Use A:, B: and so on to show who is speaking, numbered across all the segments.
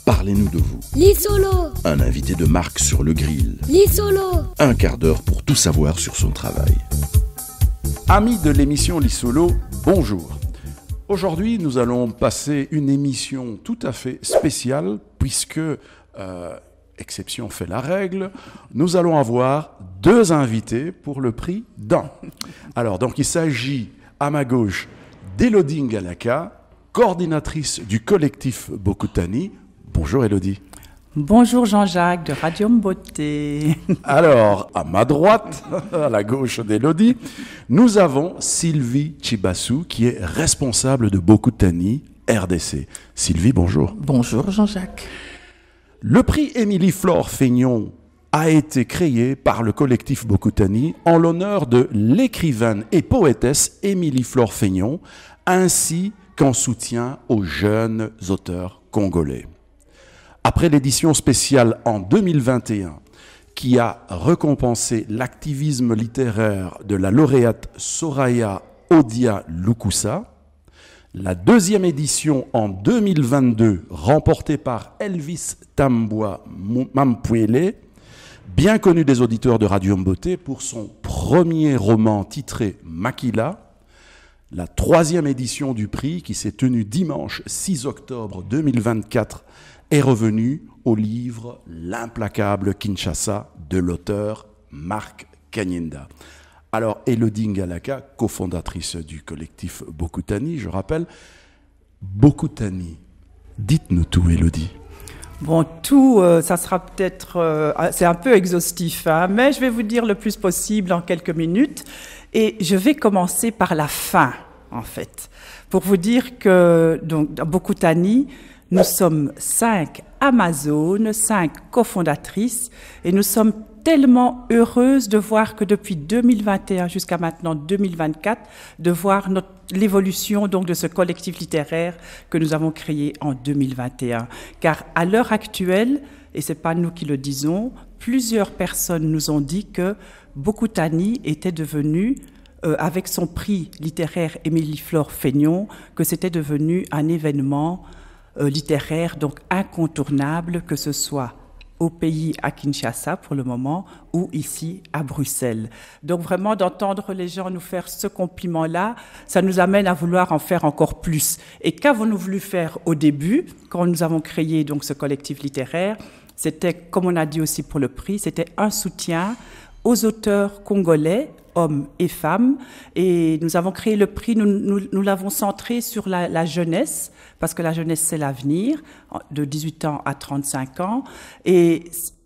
A: Parlez-nous de vous.
B: Lisolo.
A: Un invité de marque sur le grill.
B: Lisolo.
A: Un quart d'heure pour tout savoir sur son travail. Amis de l'émission Lisolo, bonjour. Aujourd'hui, nous allons passer une émission tout à fait spéciale puisque, exception fait la règle, nous allons avoir 2 invités pour le prix d'un. Alors, donc, il s'agit à ma gauche d'Élodie Ngalaka, coordinatrice du collectif Bokutani. Bonjour Élodie.
C: Bonjour Jean-Jacques de Radio Mboté.
A: Alors, à ma droite, à la gauche d'Élodie, nous avons Sylvie Chibassou qui est responsable de Bokutani RDC. Sylvie, bonjour.
C: Bonjour Jean-Jacques.
A: Le prix Émilie-Flore Fénion a été créé par le collectif Bokutani en l'honneur de l'écrivaine et poétesse Émilie-Flore Fénion, ainsi qu'en soutien aux jeunes auteurs congolais. Après l'édition spéciale en 2021, qui a récompensé l'activisme littéraire de la lauréate Soraya Odia Lukusa, la 2e édition en 2022, remportée par Elvis Tambwa Mampouele, bien connu des auditeurs de Radio Mboté pour son premier roman titré Makila, la 3e édition du prix, qui s'est tenue dimanche 6 octobre 2024, est revenue au livre L'implacable Kinshasa de l'auteur Marc Kanyenda. Alors, Élodie Ngalaka, cofondatrice du collectif Bokutani, je rappelle, Bokutani, dites-nous tout, Élodie.
C: Bon, tout, ça sera peut-être, c'est un peu exhaustif, hein, mais je vais vous dire le plus possible en quelques minutes. Et je vais commencer par la fin, en fait, pour vous dire que, donc, dans Bokutani, nous sommes 5 Amazones, 5 cofondatrices, et nous sommes tellement heureuses de voir que depuis 2021 jusqu'à maintenant 2024, de voir l'évolution donc de ce collectif littéraire que nous avons créé en 2021. Car à l'heure actuelle, et c'est pas nous qui le disons, plusieurs personnes nous ont dit que Bokutani était devenu, avec son prix littéraire Émilie-Flore Fénion, que c'était devenu un événement littéraire donc incontournable, que ce soit au pays à Kinshasa pour le moment ou ici à Bruxelles. Donc vraiment d'entendre les gens nous faire ce compliment-là, ça nous amène à vouloir en faire encore plus. Et qu'avons-nous voulu faire au début, quand nous avons créé donc ce collectif littéraire? C'était, comme on a dit aussi pour le prix, c'était un soutien aux auteurs congolais, hommes et femmes, et nous avons créé le prix, nous l'avons centré sur la jeunesse, parce que la jeunesse c'est l'avenir, de 18 ans à 35 ans, et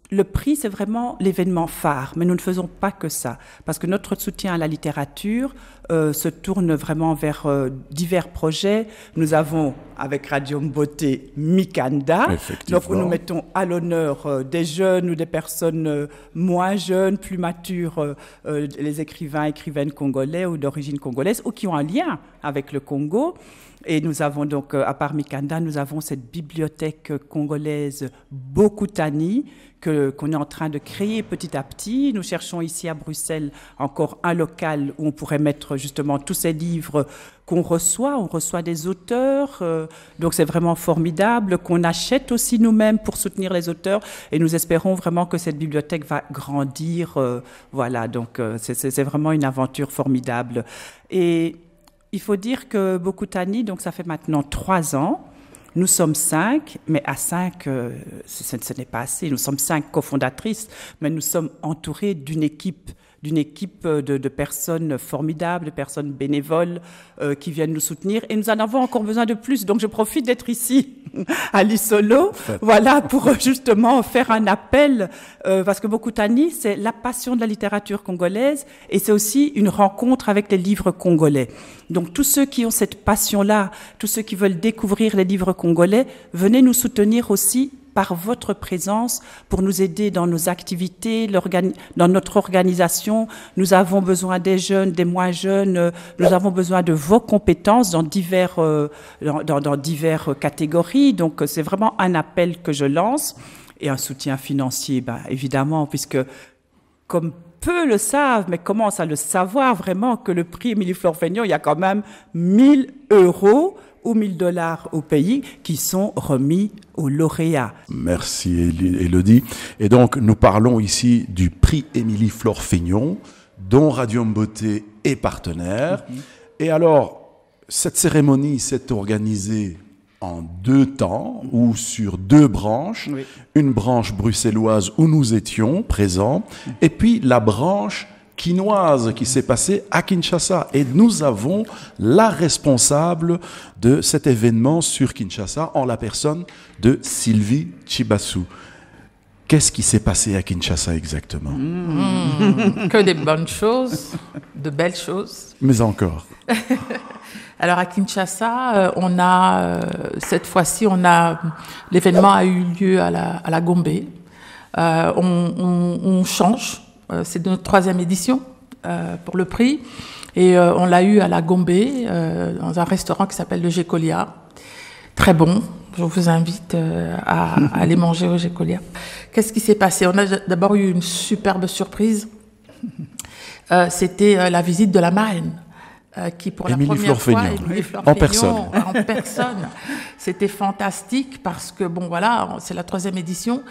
C: le prix c'est vraiment l'événement phare, mais nous ne faisons pas que ça, parce que notre soutien à la littérature se tourne vraiment vers divers projets. Nous avons avec Radio Mboté Mikanda, donc nous mettons à l'honneur des jeunes ou des personnes moins jeunes, plus matures, les écrivaines congolais ou d'origine congolaise ou qui ont un lien avec le Congo. Et nous avons donc, à part Mikanda, nous avons cette bibliothèque congolaise Bokutani qu'on est en train de créer petit à petit. Nous cherchons ici à Bruxelles encore un local où on pourrait mettre justement tous ces livres qu'on reçoit. On reçoit des auteurs, donc c'est vraiment formidable, qu'on achète aussi nous-mêmes pour soutenir les auteurs. Et nous espérons vraiment que cette bibliothèque va grandir. Voilà, donc c'est vraiment une aventure formidable. Et il faut dire que Bokutani, donc ça fait maintenant 3 ans. Nous sommes 5, mais à 5, ce n'est pas assez. Nous sommes 5 cofondatrices, mais nous sommes entourés d'une équipe de personnes formidables, de personnes bénévoles qui viennent nous soutenir. Et nous en avons encore besoin de plus. Donc, je profite d'être ici, à Lisolo, voilà, pour justement faire un appel, parce que Bokutani, c'est la passion de la littérature congolaise et c'est aussi une rencontre avec les livres congolais. Donc, tous ceux qui ont cette passion-là, tous ceux qui veulent découvrir les livres congolais, venez nous soutenir aussi par votre présence pour nous aider dans nos activités, dans notre organisation. Nous avons besoin des jeunes, des moins jeunes. Nous avons besoin de vos compétences dans diverses catégories. Donc, c'est vraiment un appel que je lance. Et un soutien financier, évidemment, puisque comme peu le savent, mais commencent à le savoir vraiment que le prix Émilie Flore-Feignon, il y a quand même 1 000 € ou 1 000 $ au pays qui sont remis aux lauréats.
A: Merci Élodie. Et donc nous parlons ici du prix Émilie Flore-Feignon, dont Radio Mboté est partenaire. Et alors, cette cérémonie s'est organisée en 2 temps ou sur 2 branches. Oui. Une branche bruxelloise où nous étions présents et puis la branche quinoise qui s'est passée à Kinshasa. Et nous avons la responsable de cet événement sur Kinshasa en la personne de Sylvie Chibassou. Qu'est-ce qui s'est passé à Kinshasa exactement?
B: Que des bonnes choses, de belles choses.
A: Mais encore.
B: Alors à Kinshasa, cette fois-ci, l'événement a eu lieu à la Gombe. On change, c'est notre 3e édition pour le prix. Et on l'a eu à la Gombe, dans un restaurant qui s'appelle le Gécolia. Très bon. Je vous invite à aller manger au Gécolia. Qu'est-ce qui s'est passé? On a d'abord eu une superbe surprise. C'était la visite de la marraine. Qui pour
A: Émilie
B: la première fois,
A: Émilie Flore-Feignon,
B: en personne. C'était fantastique parce que, bon voilà, c'est la 3e édition.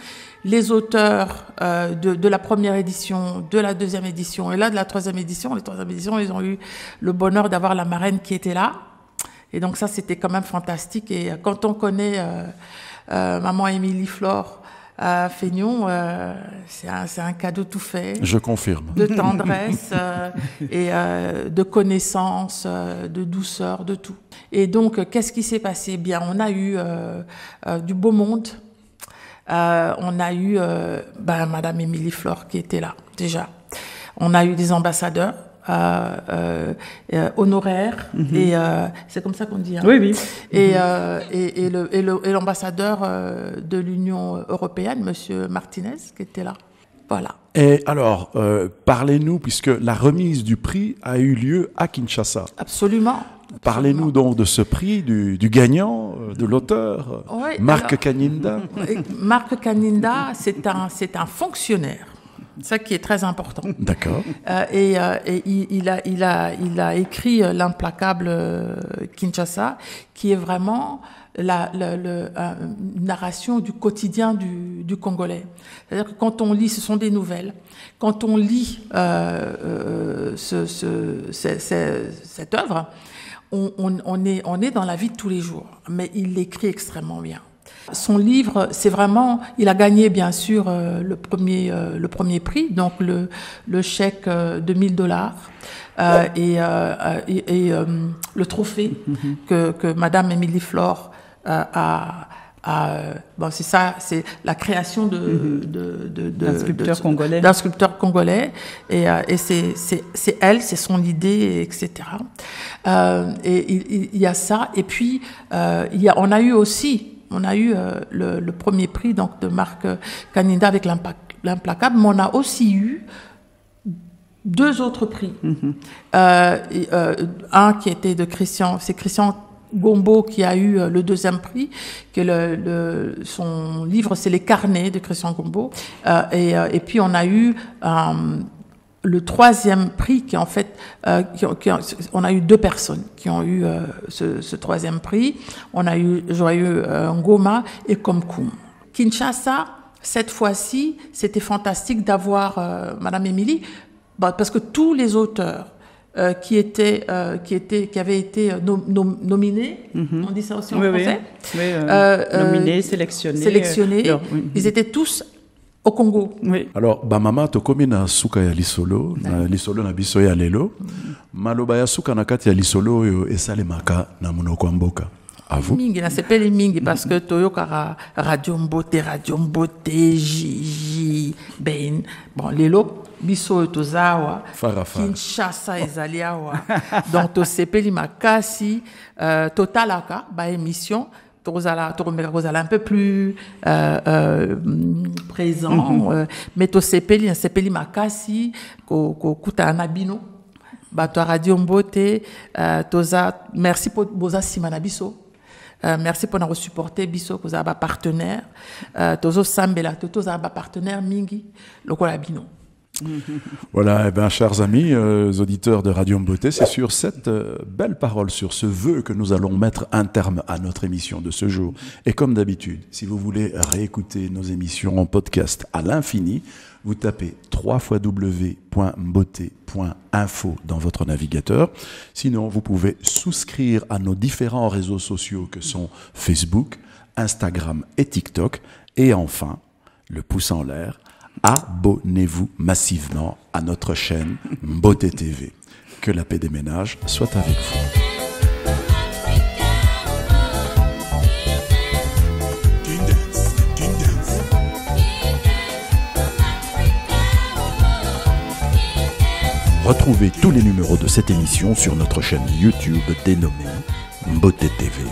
B: Les auteurs de la première édition, de la 2e édition et là de la 3e édition, les 3e éditions, ils ont eu le bonheur d'avoir la marraine qui était là. Et donc ça, c'était quand même fantastique. Et quand on connaît maman Émilie Flore-Feignon, c'est un cadeau tout fait.
A: Je confirme.
B: De tendresse et de connaissance, de douceur, de tout. Et donc, qu'est-ce qui s'est passé? Bien, on a eu du beau monde. On a eu Madame Émilie Flore qui était là, déjà. On a eu des ambassadeurs honoraires. Et c'est comme ça qu'on dit. Hein.
C: Oui, oui.
B: Et l'ambassadeur de l'Union européenne, Monsieur Martinez, qui était là. Voilà.
A: Et alors, parlez-nous, puisque la remise du prix a eu lieu à Kinshasa.
B: Absolument.
A: Parlez-nous donc de ce prix, du gagnant, de l'auteur,
B: oui,
A: Marc Kaninda.
B: Marc Kaninda, c'est un fonctionnaire. Ça qui est très important.
A: D'accord.
B: Et il a écrit l'implacable Kinshasa, qui est vraiment une narration du quotidien du Congolais. C'est-à-dire que quand on lit, ce sont des nouvelles. Quand on lit cette œuvre, on est dans la vie de tous les jours. Mais il l'écrit extrêmement bien. Son livre, c'est vraiment, il a gagné bien sûr le premier prix, donc le chèque de 1 000 $ et le trophée que Madame Émilie Flore bon, c'est ça, c'est la création d'un sculpteur congolais et c'est elle, c'est son idée, etc. Et il y a ça, et puis on a eu le premier prix donc de Marc Kaninda avec l'implacable, mais on a aussi eu 2 autres prix. Un qui était de Christian Gombo qui a eu le 2e prix, que son livre c'est Les Carnets de Christian Gombo, et puis on a eu le 3e prix qui en fait, on a eu 2 personnes qui ont eu ce 3e prix. On a eu Joyeux Ngoma et Komkoum. Kinshasa, cette fois-ci, c'était fantastique d'avoir Madame Émilie, parce que tous les auteurs qui avaient été nominés, on dit ça aussi en français,
C: nominés, sélectionnés,
B: ils étaient tous au Congo.
C: Oui.
A: Alors, mama tokomi na suka ya lisolo, na lisolo na biso ya lelo, maloba ya suka na kati ya lisolo oyo esalemaka na monoko ya mboka. À vous.
B: Mingi na sepeli mingi parce que toyoka Radio Mboté, Jiji, Ben, bon lelo biso tozawa Kinshasa ezali awa. Donc to sepeli makasi totalaka ba émission tozala un peu plus présent, mais to sepeli makasi ko kuta na bino bato Radio Mboté, toza merci pour boza simana biso. Merci pour nous supporter biso ko za ba partenaire tozo sambela tozo za ba partenaire mingi lokola bino.
A: Voilà, chers amis, auditeurs de Radio Beauté, c'est sur cette belle parole, sur ce vœu que nous allons mettre un terme à notre émission de ce jour. Et comme d'habitude, si vous voulez réécouter nos émissions en podcast à l'infini, vous tapez www.beauté.info dans votre navigateur. Sinon, vous pouvez souscrire à nos différents réseaux sociaux que sont Facebook, Instagram et TikTok. Et enfin, le pouce en l'air, abonnez-vous massivement à notre chaîne Beauté TV. Que la paix des ménages soit avec vous. Retrouvez tous les numéros de cette émission sur notre chaîne YouTube dénommée Beauté TV.